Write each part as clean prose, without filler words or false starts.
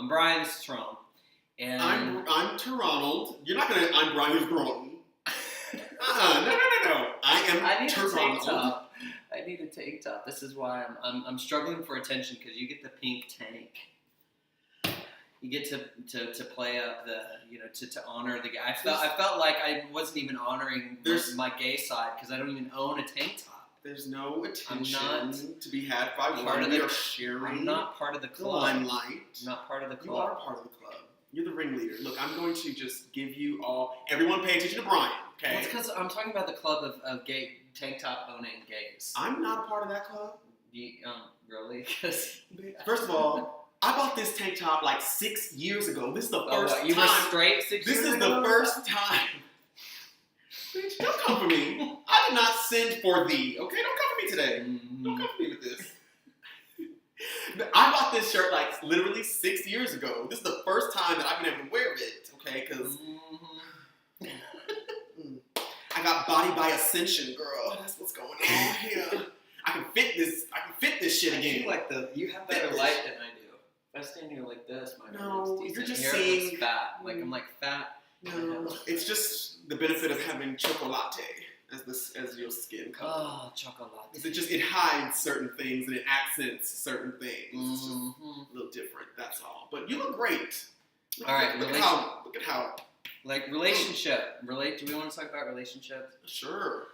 I'm Brian. This is Trump. And I'm Toronto. You're not gonna. I'm Brian who's grown. No. I need Toronto. a tank top. I need a tank top. This is why I'm struggling for attention because you get the pink tank. You get to play up the to honor the guy. I felt like I wasn't even honoring my gay side because I don't even own a tank top. There's no attention to be had by part one. We are sharing. I'm not part of the club. Limelight. I'm not part of the club. You are part of the club. You're the ringleader. Look, I'm going to just give you all. Everyone, pay attention to Brian. Okay. That's because I'm talking about the club of gay tank top owning gays. I'm not a part of that club. Really? First of all, I bought this tank top like 6 years ago. This is the first time. You were straight 6 years ago? This is the first time. Bitch, don't come for me. I did not send for thee. Okay, don't come for me today. Mm-hmm. Don't come for me with this. I bought this shirt like literally 6 years ago. This is the first time that I've been able to wear it. Okay, because I got body by ascension, girl. That's what's going on here. I can fit this shit again. You have better light than I do. If I stand here like this, my you're just here seeing fat. I'm like fat. No, it's just the benefit of having chocolate as your skin color. Oh, chocolate. It hides certain things and it accents certain things. It's just a little different. That's all. But you look great. All right, look at how. Like relationship. Do we want to talk about relationships? Sure.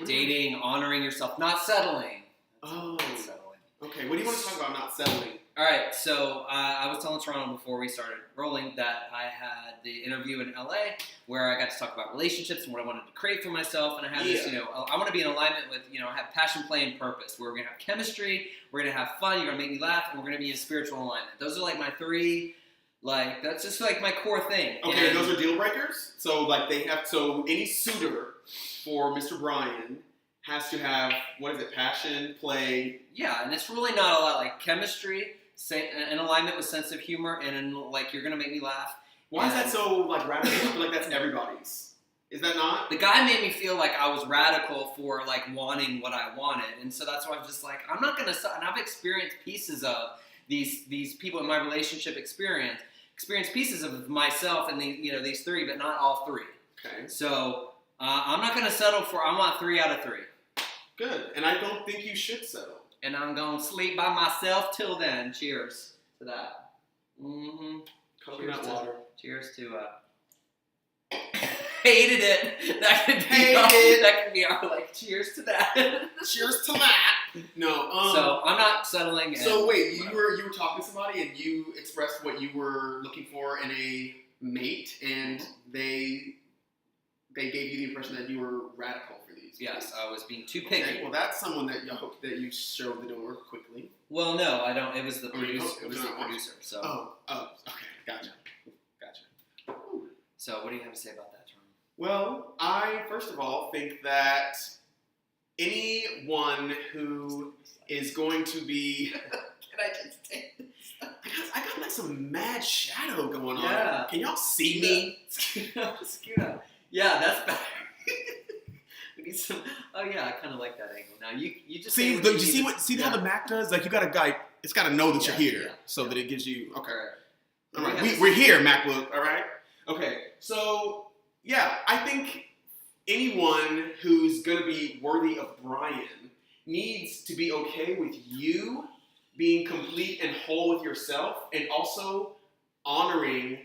Dating, honoring yourself, not settling. Not settling. Okay, what do you want to talk about not settling? All right, so I was telling Toronto before we started rolling that I had the interview in LA where I got to talk about relationships and what I wanted to create for myself, and I have this, I want to be in alignment with, have passion, play, and purpose. Where we're gonna have chemistry, we're gonna have fun, you're gonna make me laugh, and we're gonna be in spiritual alignment. Those are like my three. Like, that's just like my core thing. Okay, and those are deal breakers? So any suitor for Mr. Brian has to have, passion, play? Yeah, and it's really not a lot like chemistry, in alignment with sense of humor, and you're going to make me laugh. Why is that so, radical? I feel like that's everybody's. Is that not? The guy made me feel like I was radical for, wanting what I wanted, and so that's why I'm just like, I'm not going to, and I've experienced pieces of these people in my relationship experience pieces of myself and these three, but not all three. Okay. So I'm not going to settle for. I want 3 out of 3. Good, and I don't think you should settle. And I'm going to sleep by myself till then. Cheers to that. Mm-hmm. Coconut water. Cheers to. Hated it. That could be our cheers to that. Cheers to that. No. So I'm not settling. So wait, you were talking to somebody and you expressed what you were looking for in a mate, and they gave you the impression that you were radical for these. Yes, I was being too picky. Okay, well, that's someone that you hope that you showed the door quickly. Well, no, I don't. It was the producer. It was the producer. So. Oh, okay, gotcha. Ooh. So, what do you have to say about that, John? Well, I first of all think that anyone who is going to be. Can I just take this? I got some mad shadow going on. Yeah. Can y'all see me? Scoot up. Yeah, that's better. We need some. Oh yeah, I kind of like that angle. Now you just see. How the Mac does? Like you got a guy. It's got to know that you're here, so that it gives you. Okay. All right. We're here, MacBook. All right. Okay. So yeah, I think anyone who's going to be worthy of Brian needs to be okay with you being complete and whole with yourself, and also honoring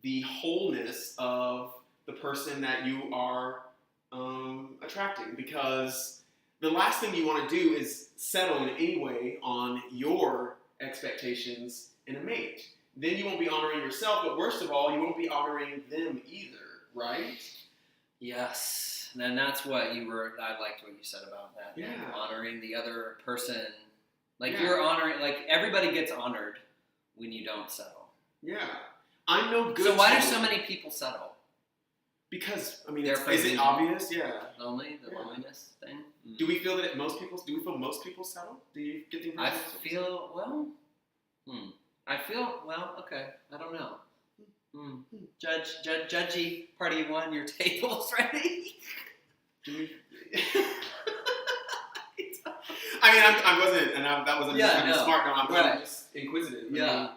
the wholeness of the person that you are attracting. Because the last thing you want to do is settle in any way on your expectations in a mate. Then you won't be honoring yourself, but worst of all, you won't be honoring them either, right? Yes. And that's what I liked what you said about that. Yeah. Honoring the other person. You're honoring, everybody gets honored when you don't settle. Yeah. I'm no good. So why do so many people settle? Because, is it obvious? Yeah. Loneliness thing? Mm. Do we feel most people settle? Do you get the impression? Okay. I don't know. Judgy, party one, your table's ready. Do we... I wasn't, and that wasn't smart. No, I'm just inquisitive. Yeah.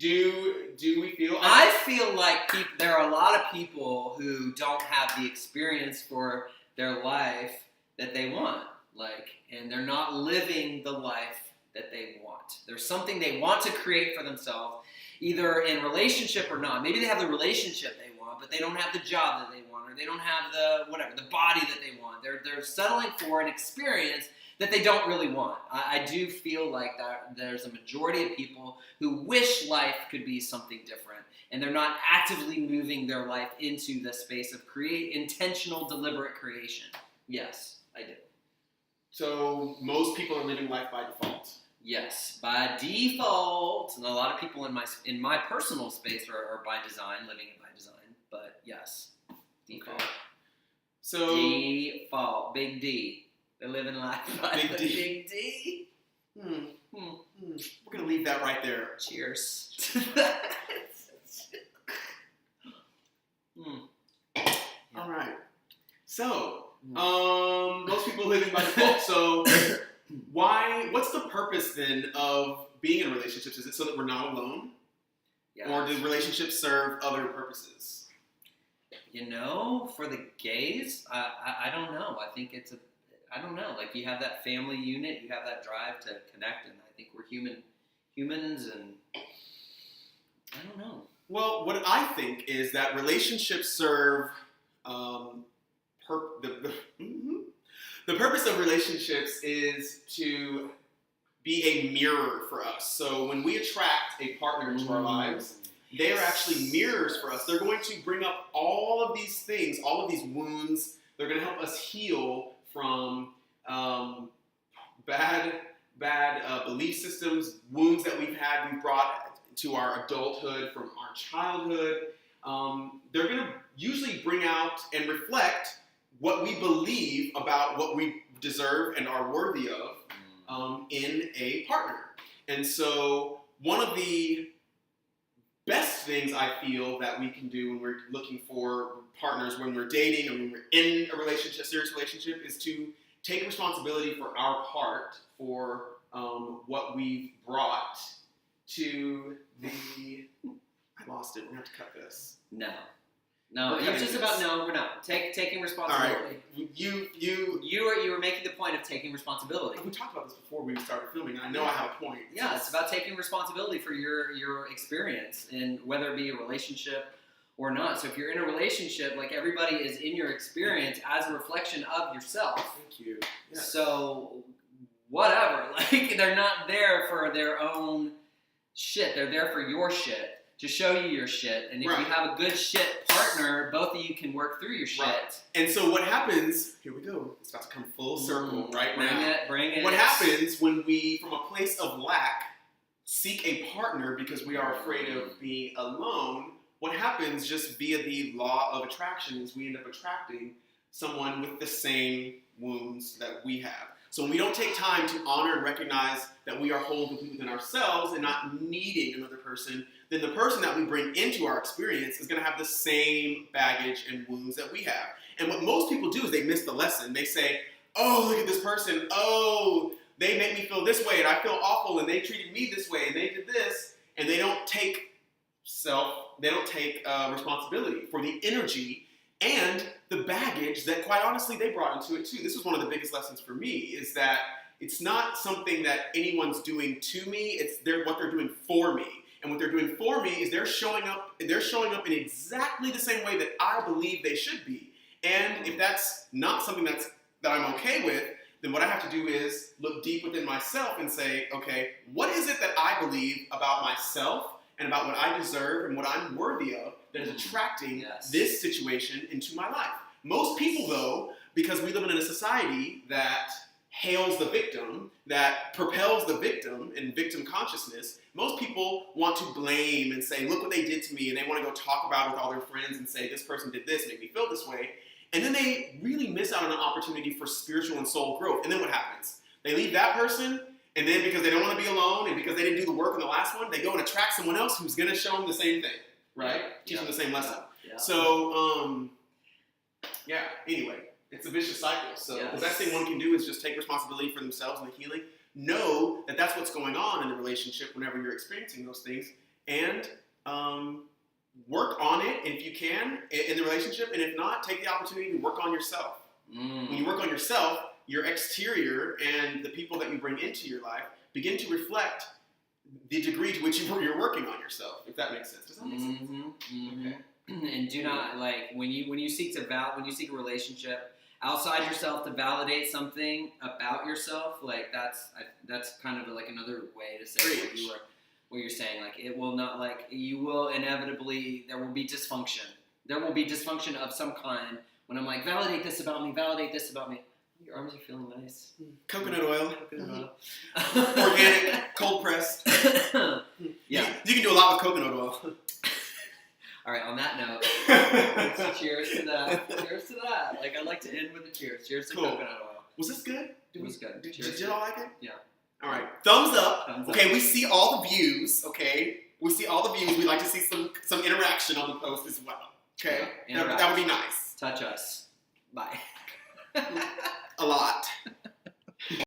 Do we feel? I feel like there are a lot of people who don't have the experience for their life that they want, and they're not living the life that they want. There's something they want to create for themselves, either in relationship or not. Maybe they have the relationship they want, but they don't have the job that they want, or they don't have the body that they want. They're settling for an experience that they don't really want. I do feel like that there's a majority of people who wish life could be something different, and they're not actively moving their life into the space of intentional, deliberate creation. Yes, I do. So most people are living life by default. Yes, by default, and a lot of people in my personal space are by design, living it by design. But yes, default. Okay. So default, big D. They're living life by big D. Big D. We're gonna leave that right there. Cheers. All right. So most people living by default. So what's the purpose then of being in relationships? Is it so that we're not alone? Yeah. Or do relationships serve other purposes? For the gays, I don't know. I think I don't know. You have that family unit, you have that drive to connect, and I think we're humans, and I don't know. Well, what I think is that relationships serve the purpose of relationships is to be a mirror for us. So when we attract a partner into our lives, they are actually mirrors for us. They're going to bring up all of these things, all of these wounds. They're going to help us heal from bad belief systems, wounds that we've brought to our adulthood from our childhood. They're going to usually bring out and reflect what we believe about what we deserve and are worthy of in a partner. And so one of the best things I feel that we can do when we're looking for partners, when we're dating or when we're in a relationship, serious relationship, is to take responsibility for our part for what we've brought to the... I lost it. We're going to have to cut this. No, it's just about we're not taking responsibility. All right. You were making the point of taking responsibility. We talked about this before we started filming. I know I have a point. Yeah, it's about taking responsibility for your experience, and whether it be a relationship or not. So if you're in a relationship, everybody is in your experience as a reflection of yourself. Thank you. Yes. So whatever, they're not there for their own shit. They're there for your shit, to show you your shit. And if you have a good shit partner, both of you can work through your shit. Right. And so what happens, here we go, it's about to come full circle now. Bring it. What happens when we, from a place of lack, seek a partner because we are afraid of being alone, what happens just via the law of attraction is we end up attracting someone with the same wounds that we have. So when we don't take time to honor and recognize that we are whole within ourselves and not needing another person, then the person that we bring into our experience is going to have the same baggage and wounds that we have. And what most people do is they miss the lesson. They say, oh, look at this person. Oh, they make me feel this way and I feel awful and they treated me this way and they did this. And they don't take responsibility for the energy and the baggage that, quite honestly, they brought into it too. This was one of the biggest lessons for me, is that it's not something that anyone's doing to me, it's what they're doing for me. And what they're doing for me is they're showing up in exactly the same way that I believe they should be. And if that's not something that I'm okay with, then what I have to do is look deep within myself and say, okay, what is it that I believe about myself and about what I deserve and what I'm worthy of that is attracting this situation into my life? Most people, though, because we live in a society that hails the victim, that propels the victim in victim consciousness, most people want to blame and say, look what they did to me, and they want to go talk about it with all their friends and say, this person did this, make me feel this way. And then they really miss out on an opportunity for spiritual and soul growth. And then what happens? They leave that person, and then because they don't want to be alone and because they didn't do the work on the last one, they go and attract someone else who's going to show them the same thing, right? Teach them the same lesson. Yeah. So, anyway, it's a vicious cycle. So the best thing one can do is just take responsibility for themselves and the healing. Know that that's what's going on in the relationship whenever you're experiencing those things, and work on it if you can in the relationship, and if not, take the opportunity to work on yourself. When you work on yourself, your exterior and the people that you bring into your life begin to reflect the degree to which you're working on yourself, if that makes sense. Does that make sense? Okay. And do not, like, when you seek a relationship outside yourself to validate something about yourself, like that's kind of like another way to say what you're saying. Like, it will not, like, you will inevitably, there will be dysfunction. There will be dysfunction of some kind when I'm like, validate this about me, validate this about me. Your arms are feeling nice. Coconut oil. Oil. Organic, cold pressed. Yeah. You can do a lot with coconut oil. All right, on that note, cheers to that. Cheers to that. Like, I like to end with a cheers. Cheers to coconut oil. Was this good? It was good. Did you all like it? Yeah. All right. Thumbs up. Thumbs up. Okay, we see all the views. Okay, we see all the views. We'd like to see some interaction on the post as well. Okay, Yeah, that would be nice. Touch us. Bye. A lot.